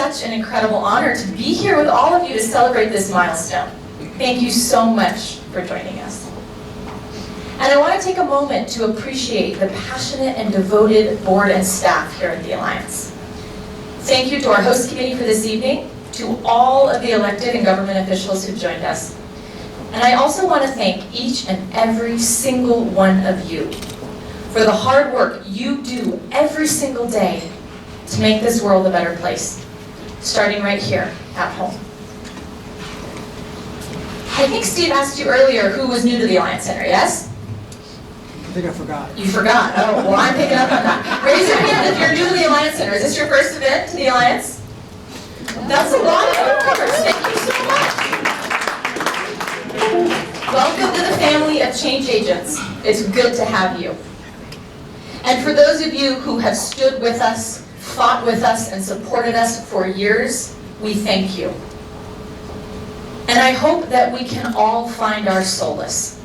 such an incredible honor to be here with all of you to celebrate this milestone. Thank you so much for joining us. And I want to take a moment to appreciate the passionate and devoted board and staff here at the Alliance. Thank you to our host committee for this evening, to all of the elected and government officials who've joined us. And I also want to thank each and every single one of you for the hard work you do every single day to make this world a better place, starting right here at home. I think Steve asked you earlier who was new to the Alliance Center, yes? I think I forgot. You forgot? Oh, well, I'm picking up on that. Raise your hand if you're new to the Alliance Center. Is this your first event to the Alliance? That's a lot of newcomers. Thank you so much. Welcome to the family of change agents. It's good to have you. And for those of you who have stood with us, fought with us, and supported us for years, we thank you. And I hope that we can all find our solace,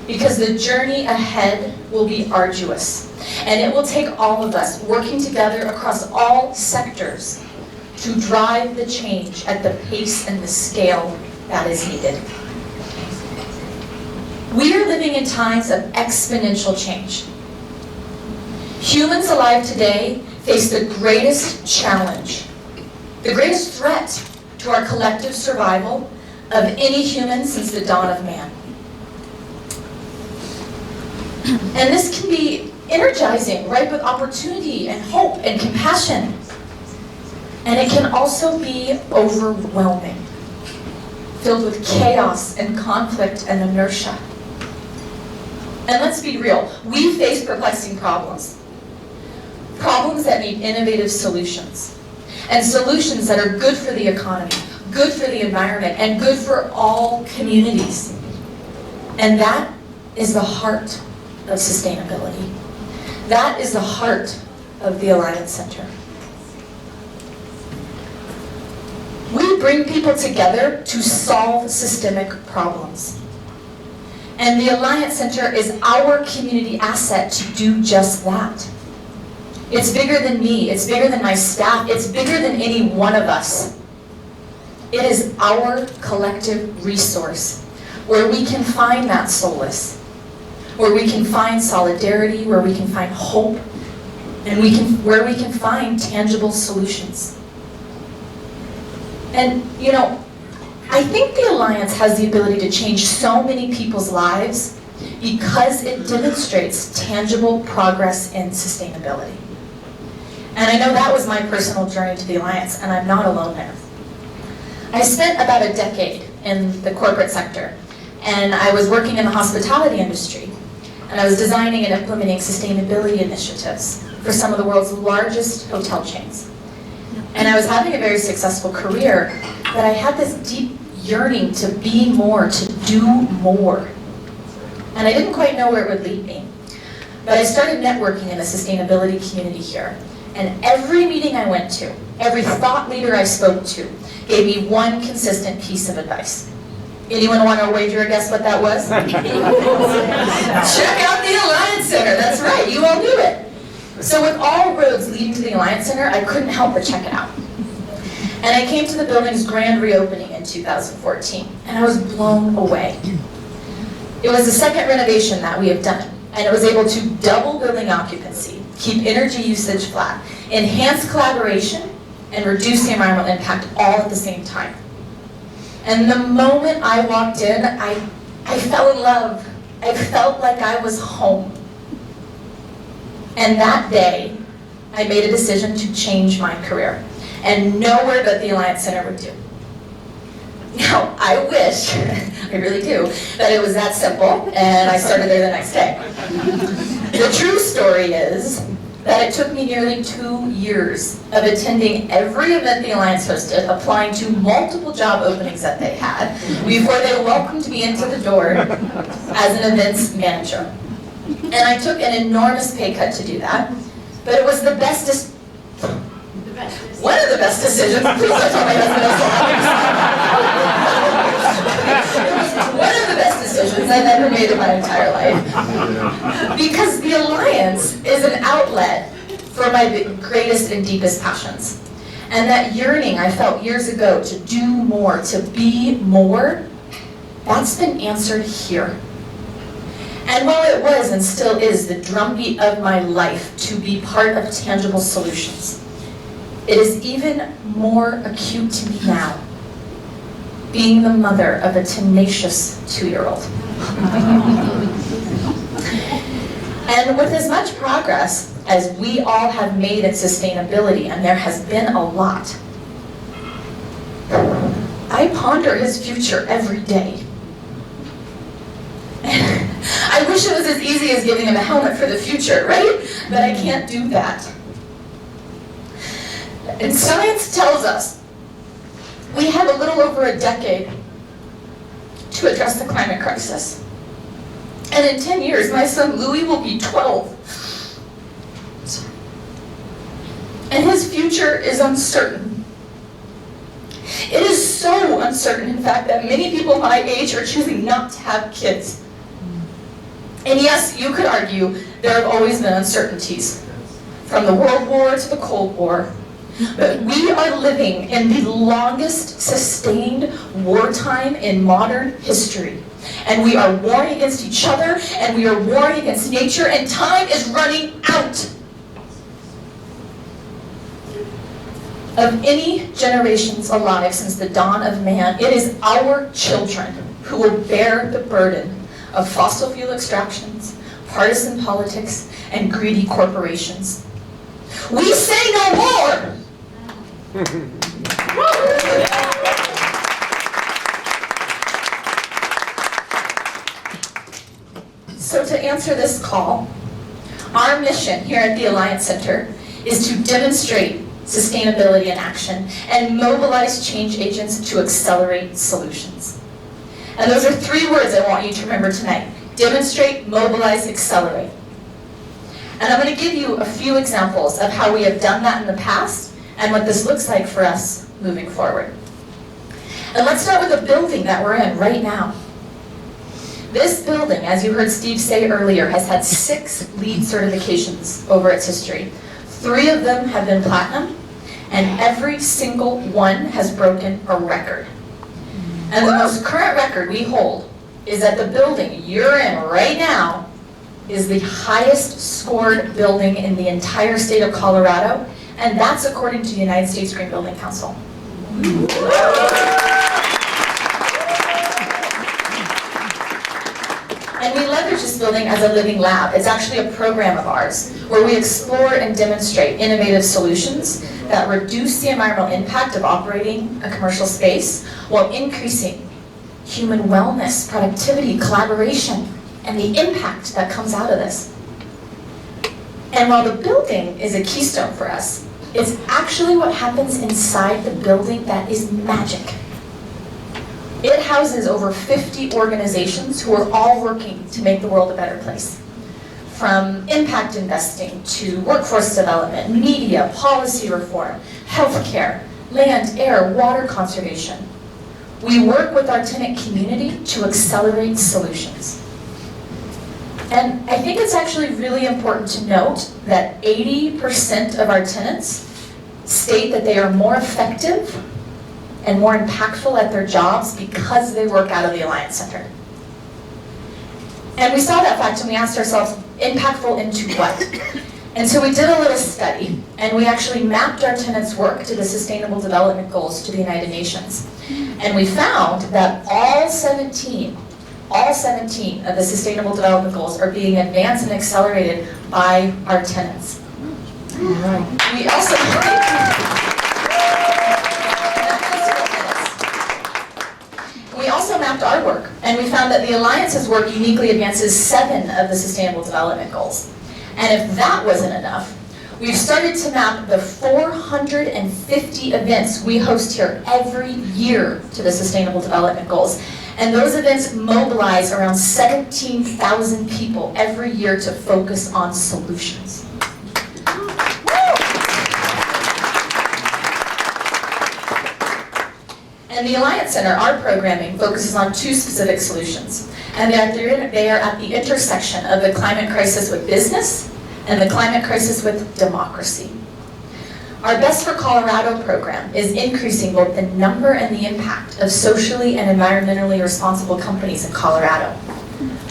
because the journey ahead will be arduous, and it will take all of us working together across all sectors to drive the change at the pace and the scale that is needed. We are living in times of exponential change. Humans alive today face the greatest challenge, the greatest threat to our collective survival of any human since the dawn of man. And this can be energizing, ripe with opportunity and hope and compassion. And it can also be overwhelming, filled with chaos and conflict and inertia. And let's be real, we face perplexing problems. Problems that need innovative solutions. And solutions that are good for the economy, good for the environment, and good for all communities. And that is the heart of sustainability. That is the heart of the Alliance Center. We bring people together to solve systemic problems. And the Alliance Center is our community asset to do just that. It's bigger than me, it's bigger than my staff, it's bigger than any one of us. It is our collective resource where we can find that solace, where we can find solidarity, where we can find hope, and where we can find tangible solutions. And you know, I think the Alliance has the ability to change so many people's lives because it demonstrates tangible progress in sustainability. And I know that was my personal journey to the Alliance, and I'm not alone there. I spent about a decade in the corporate sector, and I was working in the hospitality industry, and I was designing and implementing sustainability initiatives for some of the world's largest hotel chains. And I was having a very successful career, but I had this deep yearning to be more, to do more. And I didn't quite know where it would lead me. But I started networking in the sustainability community here. And every meeting I went to, every thought leader I spoke to, gave me one consistent piece of advice. Anyone want to wager a guess what that was? Check out the Alliance Center. That's right, you all knew it. So with all roads leading to the Alliance Center, I couldn't help but check it out. And I came to the building's grand reopening in 2014, and I was blown away. It was the second renovation that we have done, and it was able to double building occupancy, keep energy usage flat, enhance collaboration, and reduce the environmental impact all at the same time. And the moment I walked in, I fell in love. I felt like I was home. And that day, I made a decision to change my career, and nowhere but the Alliance Center would do. Now, I wish, I really do, that it was that simple, and I started there the next day. The true story is that it took me nearly 2 years of attending every event the Alliance hosted, applying to multiple job openings that they had, before they welcomed me into the door as an events manager. And I took an enormous pay cut to do that, but it was the best one of the best decisions. Please don't tell my husband I'm one of the best decisions I've ever made in my entire life. Because the Alliance is an outlet for my greatest and deepest passions. And that yearning I felt years ago to do more, to be more, that's been answered here. And while it was and still is the drumbeat of my life to be part of tangible solutions, it is even more acute to me now, being the mother of a tenacious 2-year-old. And with as much progress as we all have made in sustainability, and there has been a lot, I ponder his future every day. I wish it was as easy as giving him a helmet for the future, right? But I can't do that. And science tells us we have a little over a decade to address the climate crisis. And in 10 years, my son Louis will be 12. And his future is uncertain. It is so uncertain, in fact, that many people my age are choosing not to have kids. And yes, you could argue there have always been uncertainties, from the World War to the Cold War. But we are living in the longest sustained wartime in modern history. And we are warring against each other, and we are warring against nature, and time is running out. Of any generations alive since the dawn of man, it is our children who will bear the burden of fossil fuel extractions, partisan politics, and greedy corporations. We say no more! So to answer this call, our mission here at the Alliance Center is to demonstrate sustainability in action and mobilize change agents to accelerate solutions. And those are 3 words I want you to remember tonight: demonstrate, mobilize, accelerate. And I'm going to give you a few examples of how we have done that in the past and what this looks like for us moving forward. And let's start with the building that we're in right now. This building, as you heard Steve say earlier, has had 6 LEED certifications over its history. 3 of them have been platinum, and every single one has broken a record. And the most current record we hold is that the building you're in right now is the highest scored building in the entire state of Colorado, and that's according to the United States Green Building Council. And we leverage this building as a living lab. It's actually a program of ours where we explore and demonstrate innovative solutions that reduce the environmental impact of operating a commercial space while increasing human wellness, productivity, collaboration, and the impact that comes out of this. And while the building is a keystone for us, it's actually what happens inside the building that is magic. It houses over 50 organizations who are all working to make the world a better place. From impact investing to workforce development, media, policy reform, healthcare, land, air, water conservation. We work with our tenant community to accelerate solutions. And I think it's actually really important to note that 80% of our tenants state that they are more effective and more impactful at their jobs because they work out of the Alliance Center. And we saw that fact and we asked ourselves, impactful into what? And so we did a little study, and we actually mapped our tenants' work to the Sustainable Development Goals to the United Nations. And we found that all 17 of the Sustainable Development Goals are being advanced and accelerated by our tenants. We also mapped our work, and we found that the Alliance's work uniquely advances 7 of the Sustainable Development Goals. And if that wasn't enough, we've started to map the 450 events we host here every year to the Sustainable Development Goals. And those events mobilize around 17,000 people every year to focus on solutions. And the Alliance Center, our programming, focuses on 2 specific solutions. And they are at the intersection of the climate crisis with business and the climate crisis with democracy. Our Best for Colorado program is increasing both the number and the impact of socially and environmentally responsible companies in Colorado.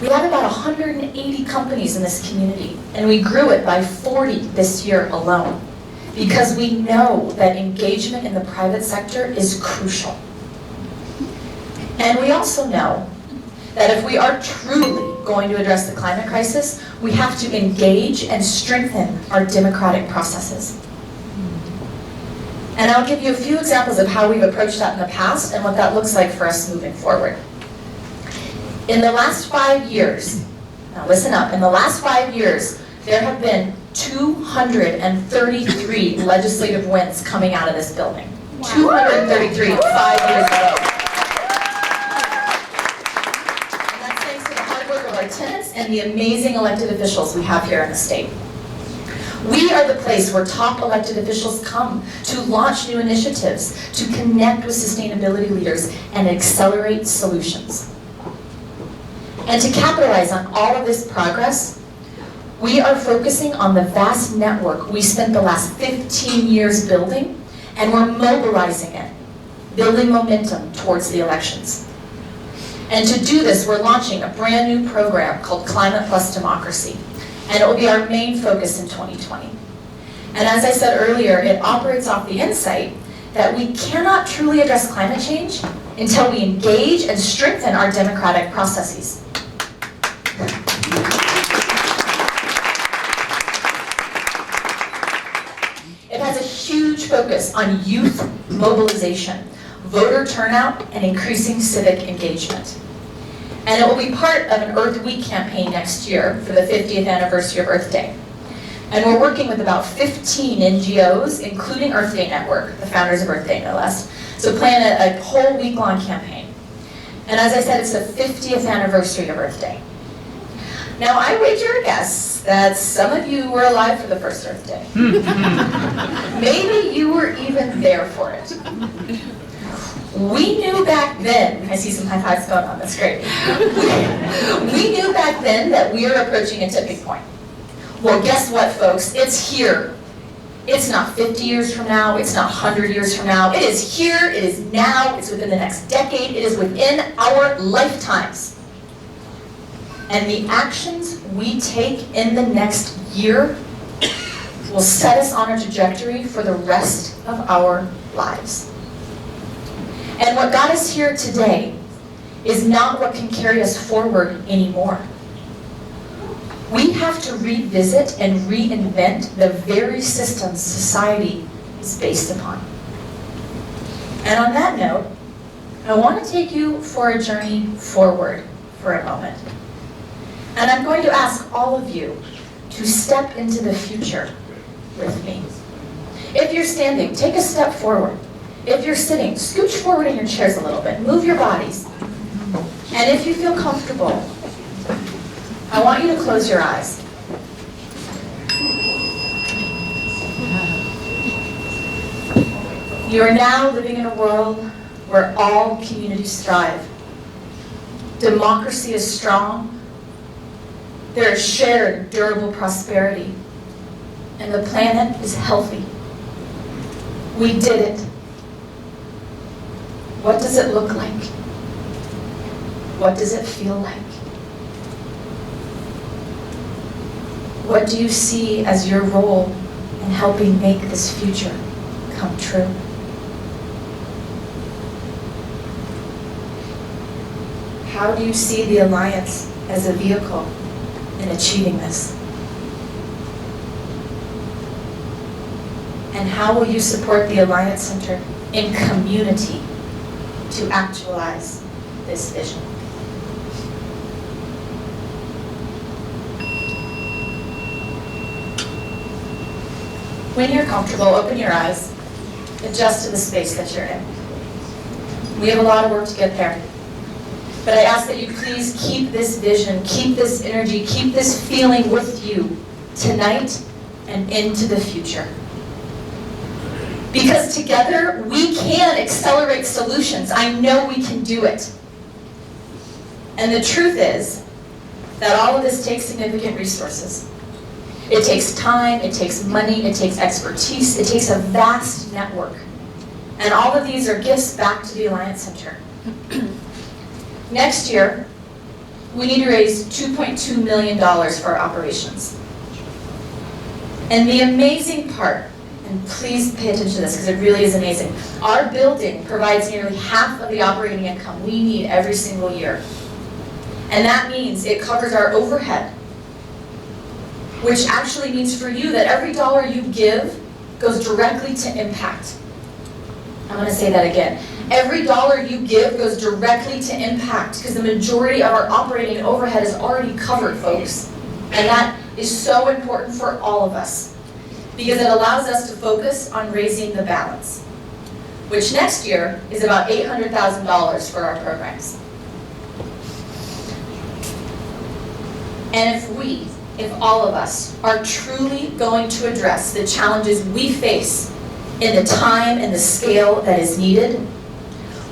We have about 180 companies in this community, and we grew it by 40 this year alone, because we know that engagement in the private sector is crucial. And we also know that if we are truly going to address the climate crisis, we have to engage and strengthen our democratic processes. And I'll give you a few examples of how we've approached that in the past and what that looks like for us moving forward. In the last 5 years, now listen up, in the last 5 years, there have been 233 legislative wins coming out of this building. Wow. 233 5 years ago. And that's thanks to the hard work of our tenants and the amazing elected officials we have here in the state. We are the place where top elected officials come to launch new initiatives, to connect with sustainability leaders, and accelerate solutions. And to capitalize on all of this progress, we are focusing on the vast network we spent the last 15 years building, and we're mobilizing it, building momentum towards the elections. And to do this, we're launching a brand new program called Climate Plus Democracy, and it will be our main focus in 2020. And as I said earlier, it operates off the insight that we cannot truly address climate change until we engage and strengthen our democratic processes. It has a huge focus on youth mobilization, voter turnout, and increasing civic engagement. And it will be part of an Earth Week campaign next year for the 50th anniversary of Earth Day. And we're working with about 15 NGOs, including Earth Day Network, the founders of Earth Day, no less. So plan a whole week-long campaign. And as I said, it's the 50th anniversary of Earth Day. Now, I wager a guess that some of you were alive for the first Earth Day. Maybe you were even there for it. We knew back then, I see some high fives going on, that's great. We knew back then that we were approaching a tipping point. Well, guess what, folks? It's here. It's not 50 years from now, it's not 100 years from now. It is here, it is now, it's within the next decade, it is within our lifetimes. And the actions we take in the next year will set us on a trajectory for the rest of our lives. And what got us here today is not what can carry us forward anymore. We have to revisit and reinvent the very systems society is based upon. And on that note, I want to take you for a journey forward for a moment. And I'm going to ask all of you to step into the future with me. If you're standing, take a step forward. If you're sitting, scooch forward in your chairs a little bit. Move your bodies. And if you feel comfortable, I want you to close your eyes. You are now living in a world where all communities thrive. Democracy is strong. There is shared, durable prosperity. And the planet is healthy. We did it. What does it look like? What does it feel like? What do you see as your role in helping make this future come true? How do you see the Alliance as a vehicle in achieving this? And how will you support the Alliance Center in community to actualize this vision? When you're comfortable, open your eyes, adjust to the space that you're in. We have a lot of work to get there. But I ask that you please keep this vision, keep this energy, keep this feeling with you tonight and into the future. Because together we can accelerate solutions. I know we can do it. And the truth is that all of this takes significant resources. It takes time, it takes money, it takes expertise, it takes a vast network. And all of these are gifts back to the Alliance Center. Next year, we need to raise $2.2 million for our operations. And the amazing part, and please pay attention to this because it really is amazing, our building provides nearly half of the operating income we need every single year. And that means it covers our overhead, which actually means for you that every dollar you give goes directly to impact. I'm going to say that again. Every dollar you give goes directly to impact because the majority of our operating and overhead is already covered, folks. And that is so important for all of us because it allows us to focus on raising the balance, which next year is about $800,000 for our programs. And if all of us are truly going to address the challenges we face in the time and the scale that is needed,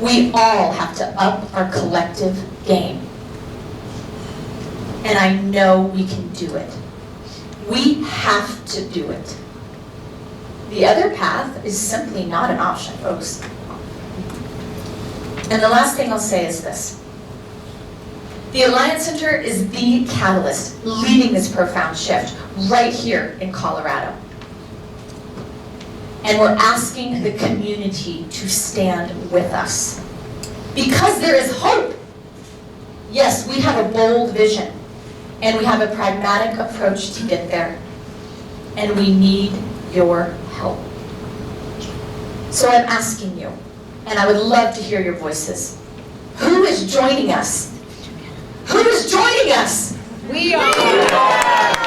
we all have to up our collective game. And I know we can do it. We have to do it. The other path is simply not an option, folks. And the last thing I'll say is this. The Alliance Center is the catalyst leading this profound shift right here in Colorado. And we're asking the community to stand with us. Because there is hope. Yes, we have a bold vision, and we have a pragmatic approach to get there. And we need your help. So I'm asking you, and I would love to hear your voices. Who is joining us? Who is joining us? We are!